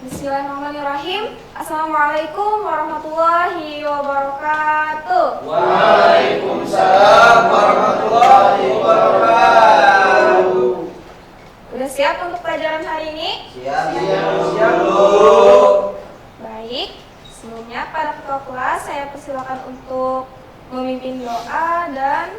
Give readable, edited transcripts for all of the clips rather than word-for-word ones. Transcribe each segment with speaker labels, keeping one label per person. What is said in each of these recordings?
Speaker 1: Bismillahirrahmanirrahim. Assalamualaikum warahmatullahi wabarakatuh.
Speaker 2: Waalaikumsalam warahmatullahi wabarakatuh.
Speaker 1: Udah siap untuk pelajaran hari ini?
Speaker 2: Siap, Bu.
Speaker 1: Baik, sebelumnya para ketua kelas saya persilakan untuk memimpin doa dan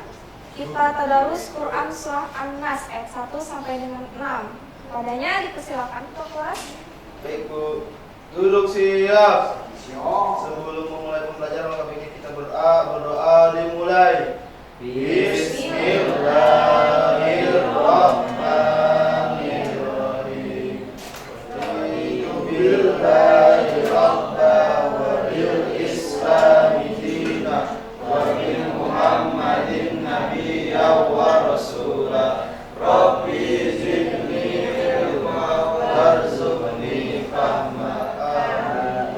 Speaker 1: kita tadarus Quran Surah An-Nas ayat 1 sampai dengan 6. Padanya dipersilakan ketua kelas.
Speaker 2: Baik, Bu. Duduk siap. Sebelum memulai pembelajaran maka ingin kita berdoa dimulai. Bismillahirrahmanirrahim. Billahi rabba wa bil islami dina wa bil muhammadin nabiyya wa rasulah. Rabbi zidni ilma warzuqni fahma.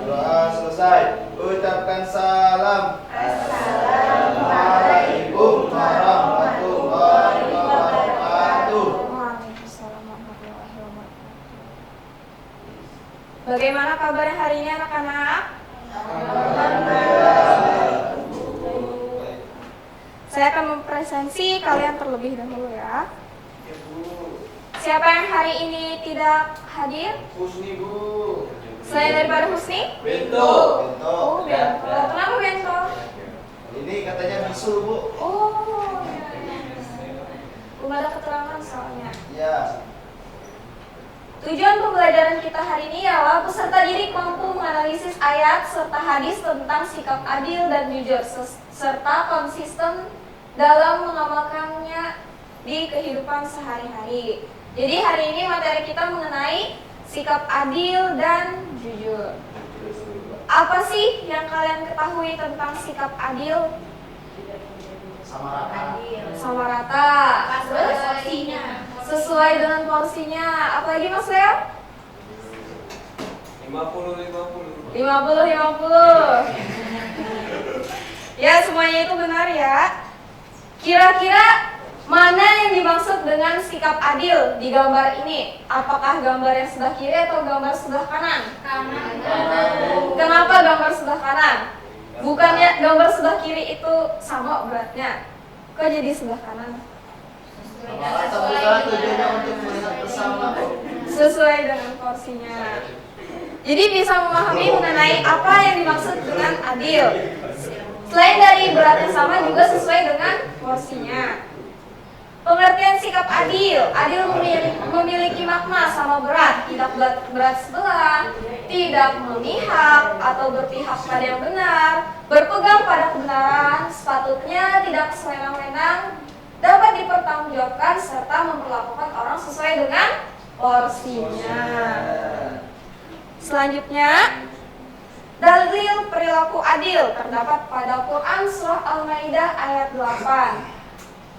Speaker 2: Doa selesai. Ucapkan salam. Assalamualaikum warahmatullahi wabarakatuh.
Speaker 1: Waalaikumsalam warahmatullahi wabarakatuh. Bagaimana kabarnya hari ini anak-anak? Saya akan mempresentasi kalian terlebih dahulu ya. Siapa yang hari ini tidak hadir?
Speaker 2: Husni, Bu.
Speaker 1: Selain daripada Husni?
Speaker 2: Bento.
Speaker 1: Oh, Bento. Kenapa Bento?
Speaker 2: Ini katanya bisul, Bu.
Speaker 1: Oh, ya. Belum ada keterangan soalnya.
Speaker 2: Ya.
Speaker 1: Tujuan pembelajaran kita hari ini ialah peserta didik mampu menganalisis ayat serta hadis tentang sikap adil dan jujur serta konsisten dalam mengamalkannya di kehidupan sehari-hari. Jadi hari ini materi kita mengenai sikap adil dan jujur. Apa sih yang kalian ketahui tentang sikap adil?
Speaker 2: Sama rata.
Speaker 1: Sama rata. Terus? Sesuai dengan porsinya. Apalagi Mas Leo?
Speaker 2: 50-50.
Speaker 1: 50-50. Ya, semuanya itu benar ya. Kira-kira mana yang dimaksud dengan sikap adil di gambar ini? Apakah gambar yang sebelah kiri atau gambar sebelah kanan?
Speaker 3: Kanan.
Speaker 1: Kenapa gambar sebelah kanan? Bukannya gambar sebelah kiri itu sama beratnya? Kok jadi sebelah kanan?
Speaker 2: Sama rata, bukan tujuannya untuk melihat bersama.
Speaker 1: Sesuai dengan porsinya. Jadi bisa memahami mengenai apa yang dimaksud dengan adil. Selain dari beratnya sama juga sesuai dengan porsinya. Pengertian sikap adil memiliki makna sama berat, tidak berat sebelah, tidak memihak atau berpihak pada yang benar, berpegang pada kebenaran, sepatutnya tidak sewenang-wenang, dapat dipertanggungjawabkan serta memperlakukan orang sesuai dengan porsinya. Selanjutnya, dalil perilaku adil terdapat pada Quran Surah Al-Maidah ayat 8.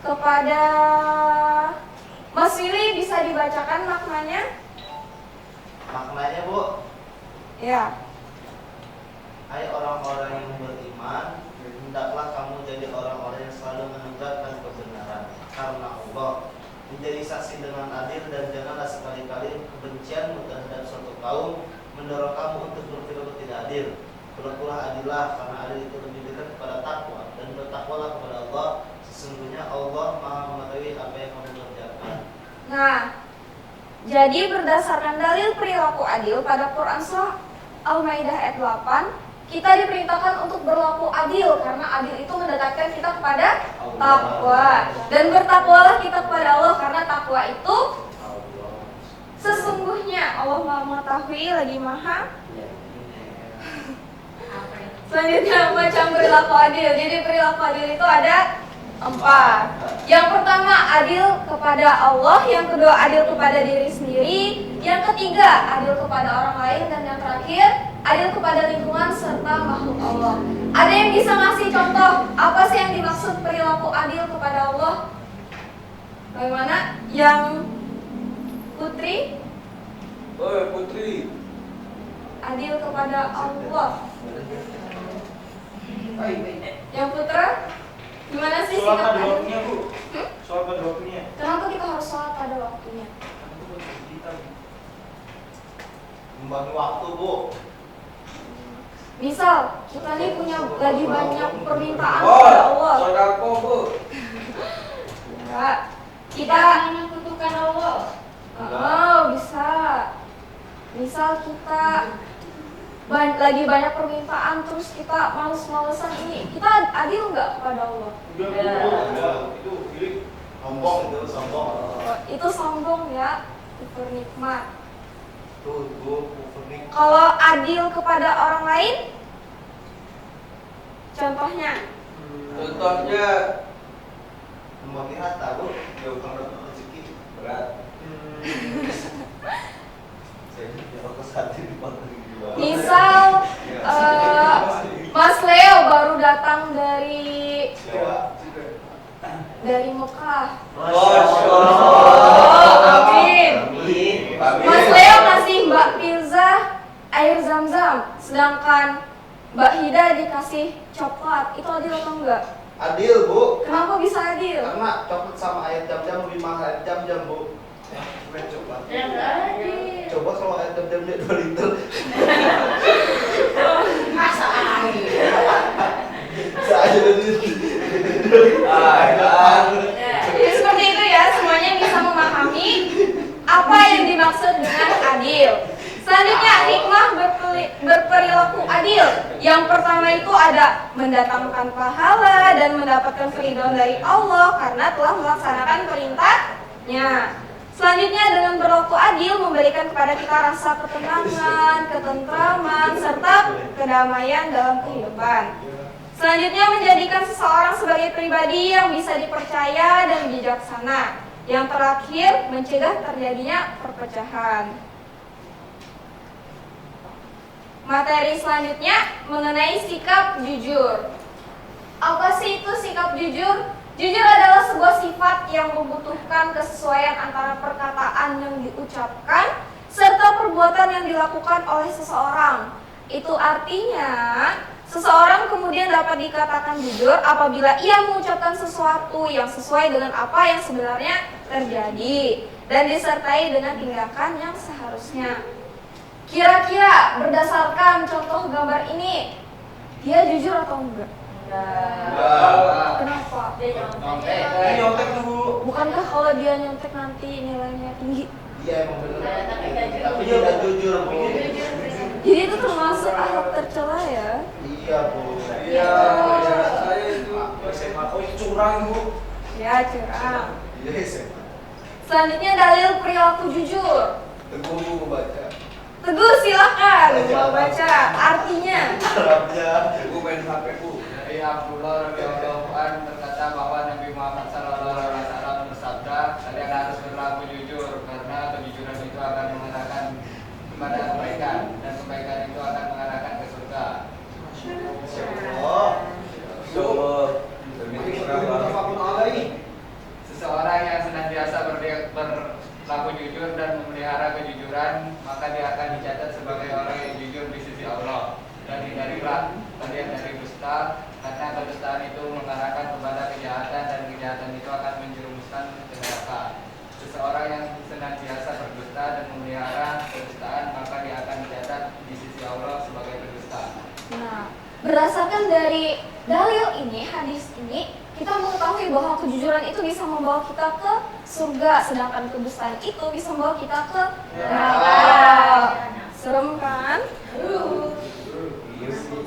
Speaker 1: Kepada Mas Willy bisa dibacakan maknanya?
Speaker 2: Maknanya, Bu,
Speaker 1: Ya.
Speaker 2: hai orang-orang yang beriman, hendaklah kamu jadi orang-orang yang selalu menegakkan kebenaran karena Allah, menjadi saksi dengan adil, dan janganlah sekali-kali kebencianmu terhadap suatu kaum mendorong kamu untuk berperilaku tidak adil. Berlakulah adillah, karena adil itu lebih dekat kepada takwa, dan bertakwalah kepada Allah. Sesungguhnya Allah Maha mengetahui apa yang kamu kerjakan.
Speaker 1: Nah, jadi berdasarkan dalil perilaku adil pada Quran Surah Al-Maidah ayat 8, kita diperintahkan untuk berlaku adil karena adil itu mendekatkan kita kepada takwa. Dan bertakwalah kita kepada Allah karena takwa itu sesungguhnya Allah Maha mengetahui lagi Maha. Selanjutnya macam perilaku adil. Jadi perilaku adil itu ada 4. Yang pertama adil kepada Allah, yang kedua adil kepada diri sendiri, yang ketiga adil kepada orang lain, dan yang terakhir adil kepada lingkungan serta makhluk Allah. Ada yang bisa ngasih contoh apa sih yang dimaksud perilaku adil kepada Allah? Bagaimana? Yang Putri?
Speaker 2: Putri.
Speaker 1: Adil kepada Allah. Yang Putra? Gimana sih
Speaker 4: Sholat
Speaker 1: sikap
Speaker 4: pada
Speaker 1: adil?
Speaker 4: waktunya, Bu. Sholat pada waktunya.
Speaker 1: Kenapa kita harus sholat pada waktunya?
Speaker 2: Membagi waktu, Bu.
Speaker 1: Misal kita nih punya lagi banyak permintaan
Speaker 3: Oh,
Speaker 1: kepada Allah.
Speaker 3: sodako Bu.
Speaker 1: Ya, kita
Speaker 5: menyekutukan Allah.
Speaker 1: oh bisa. Misal kita lagi banyak permintaan terus kita males-malesan ini, kita adil nggak kepada Allah?
Speaker 4: Itu milik.
Speaker 2: Sombong itu, sombong.
Speaker 1: Itu sombong ya, itu nikmat.
Speaker 2: Tuh, Bu, kufur
Speaker 1: Kalau adil kepada orang lain, contohnya,
Speaker 3: Contohnya
Speaker 2: membagi harta, Bu. Jauh kalau rezeki
Speaker 3: berat.
Speaker 2: Saya ke hati di juga.
Speaker 1: misal Mas Leo baru datang dari Mekah.
Speaker 3: Masya
Speaker 1: Oh, amin.
Speaker 2: Amin.
Speaker 1: Mas Leo ngasih Mbak Pilza air zam-zam, sedangkan Mbak Hida dikasih coklat. Itu adil atau enggak?
Speaker 2: Adil, Bu.
Speaker 1: Kenapa bisa adil?
Speaker 2: Karena coklat sama air jam-jam lebih mahal air jam-jam, Bu. Coba.
Speaker 5: Dan adil.
Speaker 2: Coba kalau air jam-jamnya 2 liter.
Speaker 5: Masa air.
Speaker 2: Saya jadi
Speaker 1: Jadi seperti itu ya, semuanya bisa memahami apa yang dimaksud dengan adil. Selanjutnya, hikmah berperilaku adil. Yang pertama itu ada mendatangkan pahala dan mendapatkan keridhaan dari Allah karena telah melaksanakan perintahnya. Selanjutnya, dengan berlaku adil memberikan kepada kita rasa ketenangan, ketentraman, serta kedamaian dalam kehidupan. Selanjutnya, menjadikan seseorang sebagai pribadi yang bisa dipercaya dan bijaksana. Yang terakhir, mencegah terjadinya perpecahan. Materi selanjutnya mengenai sikap jujur. Apa sih itu sikap jujur? Jujur adalah sebuah sifat yang membutuhkan kesesuaian antara perkataan yang diucapkan serta perbuatan yang dilakukan oleh seseorang. Itu artinya seseorang kemudian dapat dikatakan jujur apabila ia mengucapkan sesuatu yang sesuai dengan apa yang sebenarnya terjadi dan disertai dengan tindakan yang seharusnya. Kira-kira berdasarkan contoh gambar ini, dia jujur atau enggak? Kenapa?
Speaker 5: Dia
Speaker 3: Ini nyontek dulu.
Speaker 1: Bukankah kalau dia nyontek nanti nilainya tinggi?
Speaker 2: Iya emang bener.
Speaker 5: Tapi nggak jujur.
Speaker 2: Tapi dia nggak jujur, Bu.
Speaker 1: Jadi itu termasuk akhlak tercela ya?
Speaker 2: Iya, Bu.
Speaker 3: Iya, saya itu SMA. Oh, itu curang Bu.
Speaker 1: Ya, curang.
Speaker 2: Iya, SMA.
Speaker 1: Selanjutnya dalil perilaku jujur.
Speaker 3: Teguh Bu baca.
Speaker 1: Teguh silakan mau baca artinya.
Speaker 2: Arabnya.
Speaker 3: Teguh main HP Bu.
Speaker 6: Dari Abdullah radhiyallahu anhu berkata bahwa Nabi Muhammad SAW bersabda, kalian harus berlaku jujur karena kejujuran itu akan mengarahkan kepada kebaikan dan kebaikan itu akan mengarahkan ke surga.
Speaker 2: Oh.
Speaker 6: Seseorang yang senantiasa berlaku jujur dan memelihara kejujuran, maka dia akan dicatat sebagai orang yang jujur di sisi Allah. Dan hindarilah kalian dari dusta, karena kedustaan itu mengarahkan kepada kejahatan dan kejahatan itu akan menjerumuskan ke neraka. Seseorang yang senantiasa berdusta dan memelihara kedustaan, maka dia akan dicatat di sisi Allah sebagai pendusta.
Speaker 1: Nah, berdasarkan dari dalil ini, hadis ini, kita mengetahui bahwa kejujuran itu bisa membawa kita ke surga, sedangkan kedustaan itu bisa membawa kita ke neraka. Serem kan?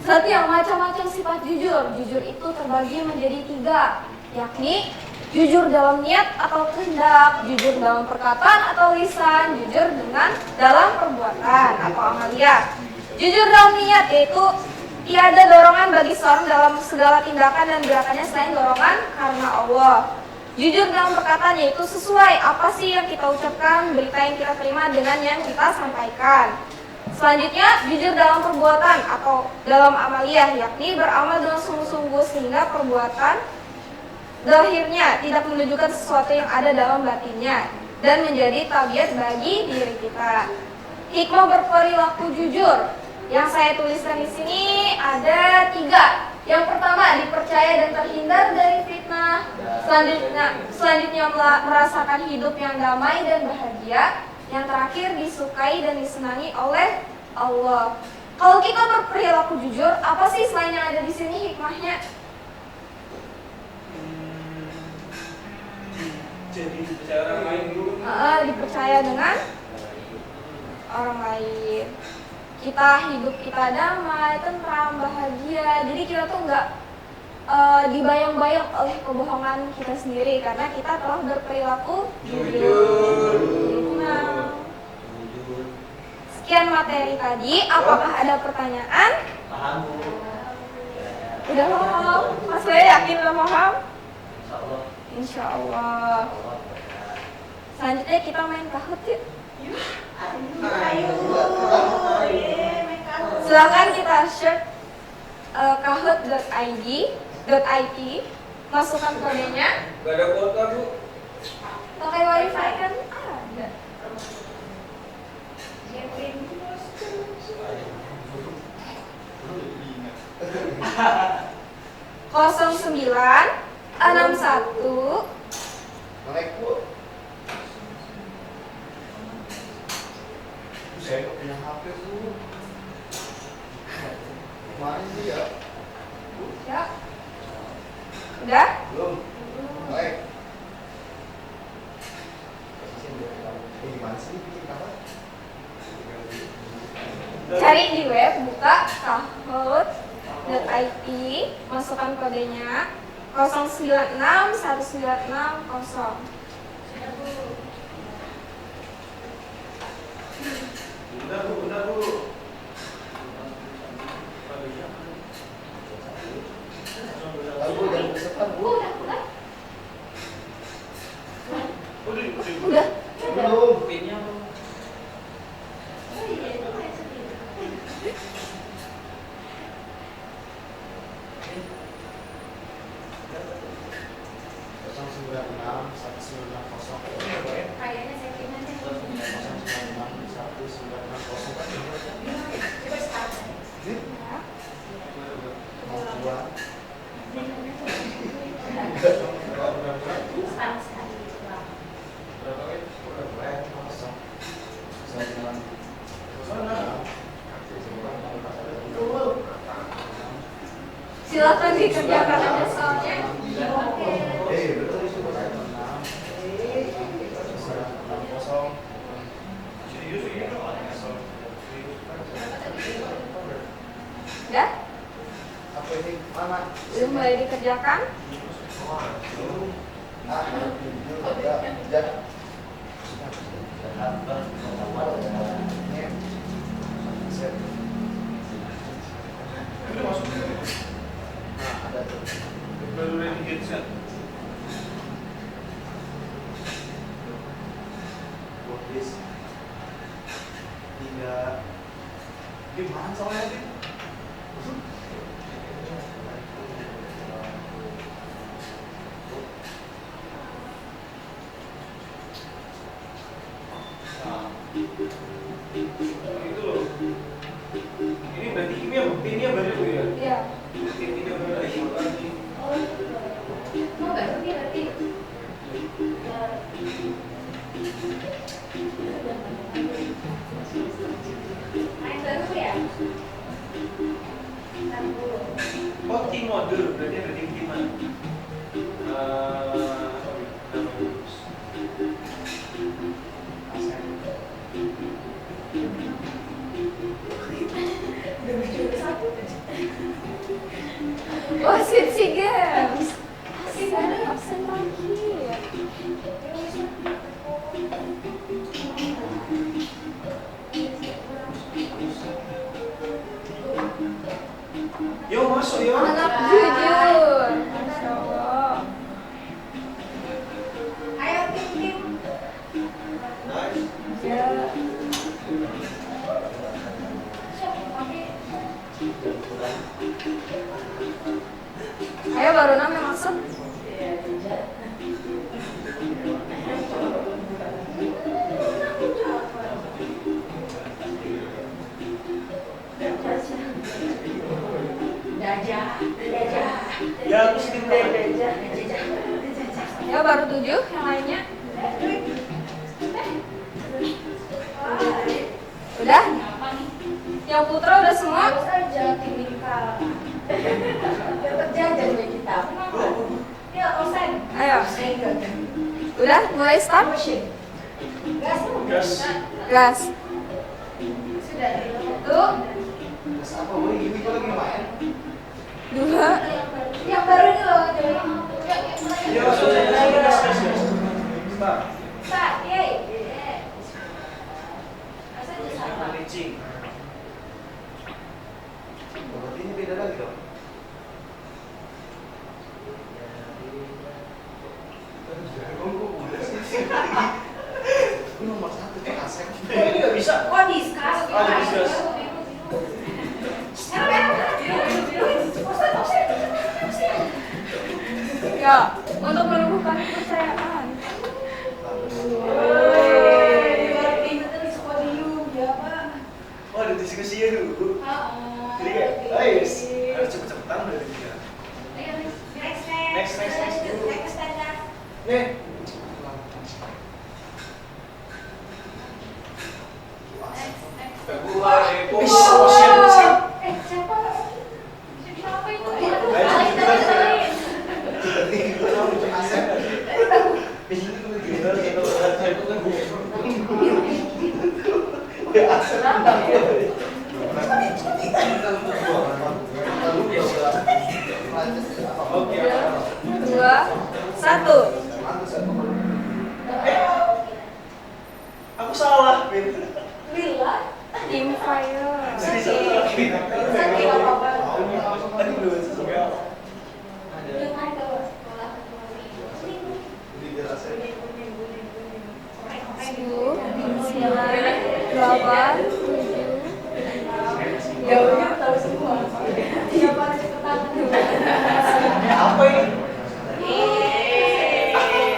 Speaker 1: Setiap macam-macam sifat jujur. Jujur itu terbagi menjadi 3, yakni jujur dalam niat atau kehendak, jujur dalam perkataan atau lisan, jujur dalam perbuatan atau amalia. Jujur dalam niat yaitu tiada dorongan bagi seorang dalam segala tindakan dan gerakannya selain dorongan karena Allah. Jujur dalam perkataan yaitu sesuai apa sih yang kita ucapkan, berita yang kita terima dengan yang kita sampaikan. Selanjutnya, jujur dalam perbuatan atau dalam amaliyah, yakni beramal dengan sungguh-sungguh sehingga perbuatan zahirnya tidak menunjukkan sesuatu yang ada dalam batinnya dan menjadi tabiat bagi diri kita. Hikmah berperilaku jujur yang saya tuliskan di sini ada 3. Yang pertama, dipercaya dan terhindar dari fitnah. Selanjutnya merasakan hidup yang damai dan bahagia. Yang terakhir disukai dan disenangi oleh Allah. Kalau kita berperilaku jujur, apa sih selain yang ada di sini hikmahnya?
Speaker 3: Jadi percaya orang lain dulu.
Speaker 1: Dipercaya dengan orang lain. Kita hidup kita damai, tentram, bahagia. Jadi kita tuh nggak dibayang-bayang oleh kebohongan kita sendiri karena kita telah berperilaku jujur. Nah, sekian materi tadi. Apakah ada pertanyaan?
Speaker 2: Paham Bu?
Speaker 1: Udah paham? Mas Lea yakin udah paham?
Speaker 2: Insyaallah.
Speaker 1: Insya Allah. Selanjutnya kita main Kahoot yuk. Silakan kita search kahoot.id.it, masukkan kodenya.
Speaker 3: Gak ada kuota Bu.
Speaker 1: Pakai wifi kan ada. 0961
Speaker 2: Melek Bu. Saya nggak punya HP Bu. Kemarin sih ya.
Speaker 1: ya. Udah?
Speaker 2: Belum. Melek. Gimana sih bikin apa?
Speaker 1: Cari di web, buka kahoot.it, masukkan kodenya 09619660.
Speaker 3: Bentar Bu, bentar Bu.
Speaker 2: Lalu jangan kesepan Bu.
Speaker 1: Udah.
Speaker 2: Belum.
Speaker 3: Pinnya Bu.
Speaker 5: Kayaknya settingannya coba start. Start sekali.
Speaker 1: Silakan dikerjakan aja soalnya. Udah?
Speaker 2: Apa ini? Mana?
Speaker 1: Belum mulai dikerjakan?
Speaker 2: Gimana soalnya?
Speaker 3: Itu loh. Ini berarti pinnya baru Bu ya?
Speaker 1: Iya.
Speaker 3: Ini udah ada lagi.
Speaker 5: Mau baru dia berarti. Main baru ya?
Speaker 3: Oh, team mode berarti ada tim-timan.
Speaker 1: Wasit SEA Games. Absen lagi.
Speaker 3: Yo masuk yo.
Speaker 1: Anak jujur. Masya Allah.
Speaker 5: Ayo tim.
Speaker 1: Ya. Ayo baru 6 yang masuk.
Speaker 3: Ya aku sih
Speaker 1: Ya baru 7 yang lainnya. Udah?
Speaker 5: Apa nih?
Speaker 1: Yang putra udah semua?
Speaker 5: Terus aja timika. Biar terjaga juga kita. Kenapa? Ya, osen.
Speaker 1: Ayo.
Speaker 5: Ayo.
Speaker 1: Udah? Mulai start?
Speaker 5: Gas.
Speaker 3: Gas.
Speaker 1: Gas.
Speaker 5: Sudah.
Speaker 1: Satu,
Speaker 2: Terus apa gue ini lagi main?
Speaker 1: dua,
Speaker 5: Yang baru ini loh.
Speaker 3: Ya, gas. Start.
Speaker 5: Start. Yeay. Masa aja sama.
Speaker 3: Mancing.
Speaker 2: Berarti ini beda lagi dong. Ini nomor 1 Pak Asep.
Speaker 3: Ini nggak bisa.
Speaker 5: Oh, discuss.
Speaker 3: Oh, discuss.
Speaker 1: ya, untuk menumbuhkan kepercayaan.
Speaker 3: Oh, ada diskusinya dulu. Jadi kayak, ayo, harus cepet-cepetan udah tiga. Next. Nih. Gua Epo. Oh, shit. Oke.
Speaker 1: Dua, satu.
Speaker 3: Aku salah, Bin.
Speaker 1: Team fire.
Speaker 3: Jadi satu lagi. Tadi belum sesuai.
Speaker 1: Sepuluh, sembilan, delapan, tujuh.
Speaker 5: Jauhnya tahu semua. Siapa cepetan?
Speaker 3: Apa ini?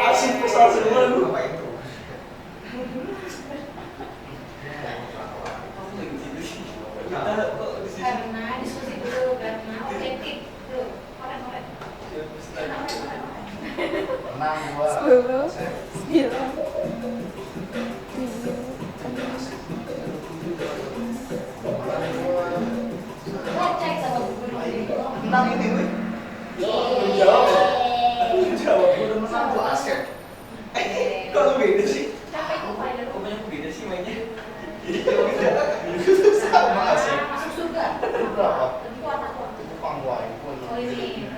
Speaker 3: Asin pesal semua lu.
Speaker 5: Karena diskusi dulu, karena objektif dulu. Korek.
Speaker 2: 6 2
Speaker 1: Sepuluh, sembilan, tujuh,
Speaker 5: Cek sama gubernur.
Speaker 2: 6 ini gue.
Speaker 3: Jawab.
Speaker 2: Gue udah menang tuh Asep.
Speaker 3: Kok lu beda sih?
Speaker 5: Capek itu final.
Speaker 6: Kok banyak beda sih mainnya?
Speaker 2: Sama Asep.
Speaker 5: Masuk surga.
Speaker 2: Itu berapa?
Speaker 5: Lebih kuat aku.
Speaker 2: Itu pangwai pun.
Speaker 5: Oh, ini.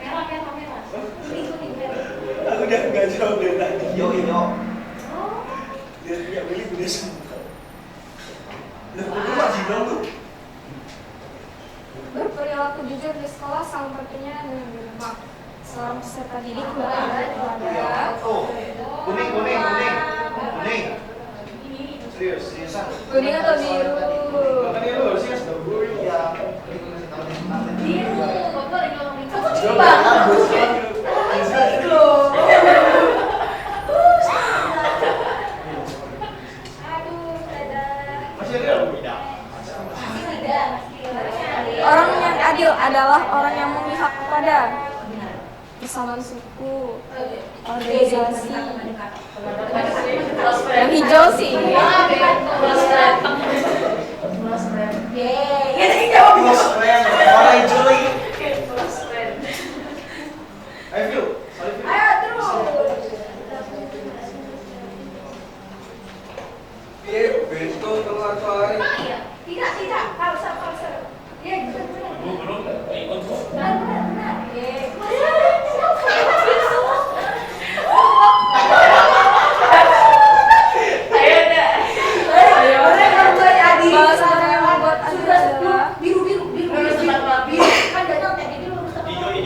Speaker 5: Merah. Kuning merah.
Speaker 3: Aku udah nggak jawab dari tadi.
Speaker 2: Yo.
Speaker 5: Oh.
Speaker 3: Dia punya milih beda semua. Lah, kok masih bilang tuh?
Speaker 1: berperilaku jujur di sekolah sama pentingnya dengan berlemak. Seorang peserta didik berada kepada
Speaker 2: Oh, kuning. Seriusan.
Speaker 1: kuning atau biru.
Speaker 3: Makanya lu harusnya sudah gue.
Speaker 2: Iya.
Speaker 5: Biru. Bapak lagi ngomong itu.
Speaker 3: Coba.
Speaker 5: Coba. Aduh, dadah.
Speaker 3: Masih ada yang beda.
Speaker 5: Masih ada.
Speaker 1: Orang yang adil adalah orang yang memihak kepada persamaan suku, organisasi. Yang hijau sih.
Speaker 3: Close friend. Orang hijau lagi. Ayo, Phil. Sorry, Phil.
Speaker 5: Ayo terus.
Speaker 6: Iya, betul tengah sore.
Speaker 5: Tidak. Falsa. Ya, benar.
Speaker 4: Belum ikut kok.
Speaker 5: Benar.
Speaker 1: Bahasa yang membuat adil adalah
Speaker 5: Biru. Kan gak nyampe, jadi lu harus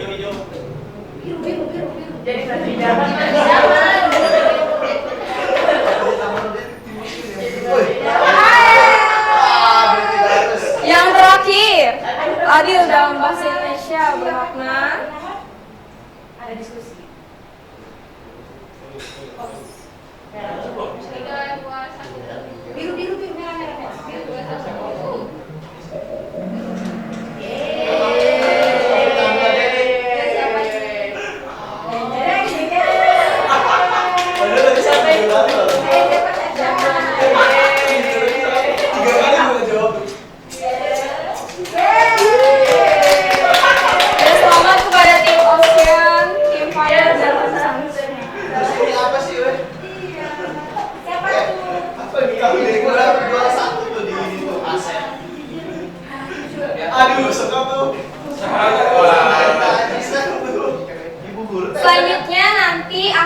Speaker 4: Hijau.
Speaker 5: biru.
Speaker 7: Jadi nanti jangan
Speaker 1: yang terakhir. Adil dalam bahasa Indonesia bermakna
Speaker 5: ada diskusi. Biru, merah.
Speaker 3: Padahal tadi saya bilang loh.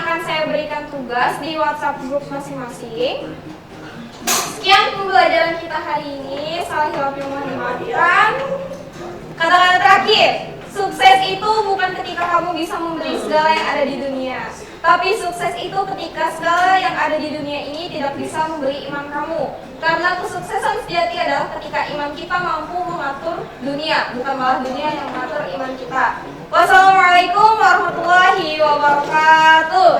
Speaker 1: akan saya berikan tugas di WhatsApp grup masing-masing. Sekian pembelajaran kita hari ini. Salah hilaf yang mohon dimaafkan. Kata-kata terakhir, sukses itu bukan ketika kamu bisa membeli segala yang ada di dunia, tapi sukses itu ketika segala yang ada di dunia ini tidak bisa membeli iman kamu. Karena kesuksesan sejati adalah ketika iman kita mampu mengatur dunia, bukan malah dunia yang mengatur iman kita. Wassalamualaikum warahmatullahi wabarakatuh.